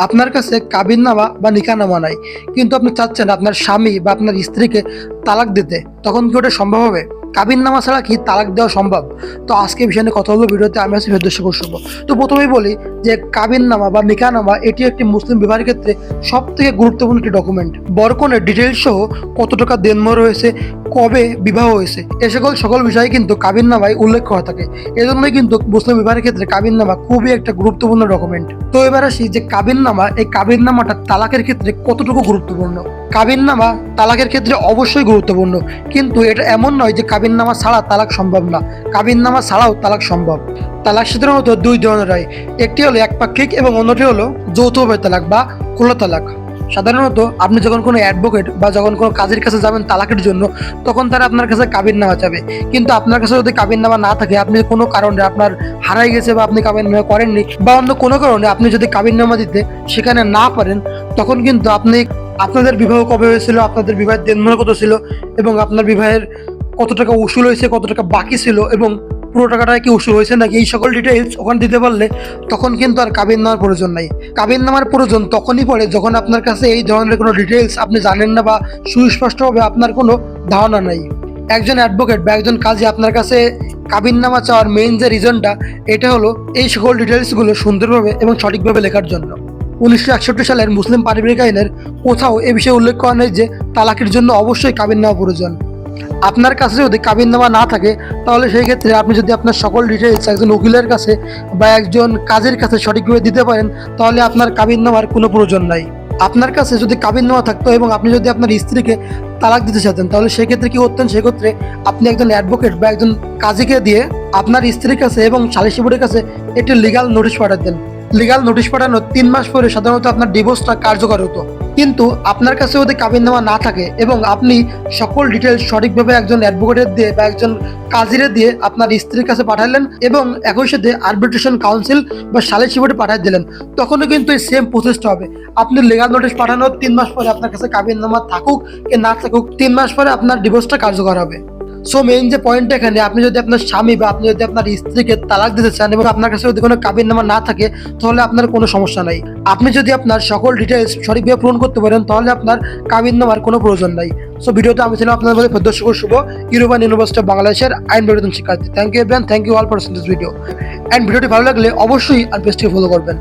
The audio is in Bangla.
আপনার কাছে কাবিননামা বা নিকাহনামা নাই, কিন্তু আপনি চাচ্ছেন আপনার স্বামী বা আপনার স্ত্রীকে তালাক দিতে, তখন কি ওটা সম্ভব হবে? কাবিননামা ছাড়া কি তালাক দেওয়া সম্ভব? তো আজকে বিষয় নিয়ে কথা হলো ভিডিওতে, আমি আছি ফেরদৌস শুভ। তো প্রথমেই বলি যে কাবিননামা বা নিকাহনামা এটি একটি মুসলিম বিবাহের ক্ষেত্রে সব থেকে গুরুত্বপূর্ণ একটি ডকুমেন্ট। বরকনের ডিটেলস সহ কত টাকা দেনমোহর হয়েছে, কবে বিবাহ হয়েছে, এ সকল বিষয়ে কিন্তু কাবিননামায় উল্লেখ করা থাকে। এজন্যই কিন্তু মুসলিম বিবাহের ক্ষেত্রে কাবিননামা খুবই একটা গুরুত্বপূর্ণ ডকুমেন্ট। তো এবার আসি যে কাবিননামা, এই কাবিননামাটা তালাকের ক্ষেত্রে কতটুকু গুরুত্বপূর্ণ। কাবিননামা তালাকের ক্ষেত্রে অবশ্যই গুরুত্বপূর্ণ, কিন্তু এটা এমন নয় যে কাবিননামা ছাড়া তালাক সম্ভব না। কাবিননামা ছাড়াও তালাক সম্ভব। তালাক সাধারণত দুই ধরনের হয়, একটি হলো একপাক্ষিক এবং অন্যটি হলো যৌথভাবে তালাক বা খোলা তালাক। সাধারণত আপনি যখন কোনো অ্যাডভোকেট বা যখন কোনো কাজের কাছে যাবেন তালাকের জন্য, তখন তারা আপনার কাছে কাবিননামা চাবে। কিন্তু আপনার কাছে যদি কাবিননামা না থাকে, আপনি কোনো কারণে আপনার হারাই গেছে বা আপনি কাবিননামা করেননি, বা অন্য কোনো কারণে আপনি যদি কাবিননামা দিতে সেখানে না পারেন, তখন কিন্তু আপনি আপনাদের বিবাহ কবে হয়েছিল, আপনাদের বিবাহের দেনমোহর কত ছিল, এবং আপনার বিবাহের কত টাকা উসুল হয়েছে, কত টাকা বাকি ছিল, এবং পুরো টাকাটা কি উসুল হয়েছে নাকি, এই সকল ডিটেইলস ওখানে দিতে পারলে তখন কিন্তু আর কাবিননামার প্রয়োজন নাই। কাবিননামার প্রয়োজন তখনই পড়ে যখন আপনার কাছে এই ধরনের কোনো ডিটেইলস আপনি জানেন না বা সুস্পষ্টভাবে আপনার কোনো ধারণা নাই। একজন অ্যাডভোকেট বা একজন কাজী আপনার কাছে কাবিননামা চাওয়ার মেইন যে রিজনটা, এটা হলো এই সকল ডিটেইলসগুলো সুন্দরভাবে এবং সঠিকভাবে লেখার জন্য। 1961 সালের মুসলিম পারিবারিক আইনের কোথাও এ বিষয়ে উল্লেখ করা নেই যে তালাকের জন্য অবশ্যই কাবিননামা প্রয়োজন। আপনার কাছে যদি কাবিননামা না থাকে, তাহলে সেই ক্ষেত্রে আপনি যদি আপনার সকল ডিটেইলস একজন উকিলের কাছে বা একজন কাজের কাছে সঠিকভাবে দিতে পারেন, তাহলে আপনার কাবিননামার কোনো প্রয়োজন নাই। আপনার কাছে যদি কাবিননামা থাকতো এবং আপনি যদি আপনার স্ত্রীকে তালাক দিতে চাইতেন, তাহলে সেক্ষেত্রে কি করতেন? সেক্ষেত্রে আপনি একজন অ্যাডভোকেট বা একজন কাজীকে দিয়ে আপনার স্ত্রীর কাছে এবং সালিসি বোর্ডের কাছে একটি লিগাল নোটিশ পাঠাতেন। লিগাল নোটিশ পাঠানোর 3 মাস পরে সাধারণত আপনার ডিভোর্সটা কার্যকর হতো। কিন্তু আপনার কাছে যদি কাবিননামা না থাকে এবং আপনি সকল ডিটেলস সঠিকভাবে একজন অ্যাডভোকেটের দিয়ে বা একজন কাজীরে দিয়ে আপনার স্ত্রীর কাছে পাঠালেন এবং একই সাথে আরবিট্রেশন কাউন্সিল বা সালিসি বোর্ডে পাঠিয়ে দিলেন, তখনও কিন্তু এই সেম প্রসেসটা হবে। আপনি লিগাল নোটিশ পাঠানোর 3 মাস পরে আপনার কাছে কাবিননামা থাকুক কি না থাকুক, 3 মাস পরে আপনার ডিভোর্সটা কার্যকর হবে। সো মেইন যে পয়েন্টটা এখানে, আপনি যদি আপনার স্বামী বা আপনি যদি আপনার স্ত্রীকে তালাক দিতে চান এবং আপনার কাছে যদি কোনো কাবিননামা না থাকে, তাহলে আপনার কোনো সমস্যা নাই। আপনি যদি আপনার সকল ডিটেলস সঠিকভাবে পূরণ করতে পারেন, তাহলে আপনার কাবিননামার কোনো প্রয়োজন নাই। সো ভিডিওতে আমি ছিলাম আপনার মধ্যে Ferdous Shuvo, European University of বাংলাদেশের আইন বিনোদন শিক্ষার্থী। Thank you everyone, thank you all for watching this video. And ভিডিওটি ভালো লাগলে অবশ্যই আর পেজটি ফলো করবেন।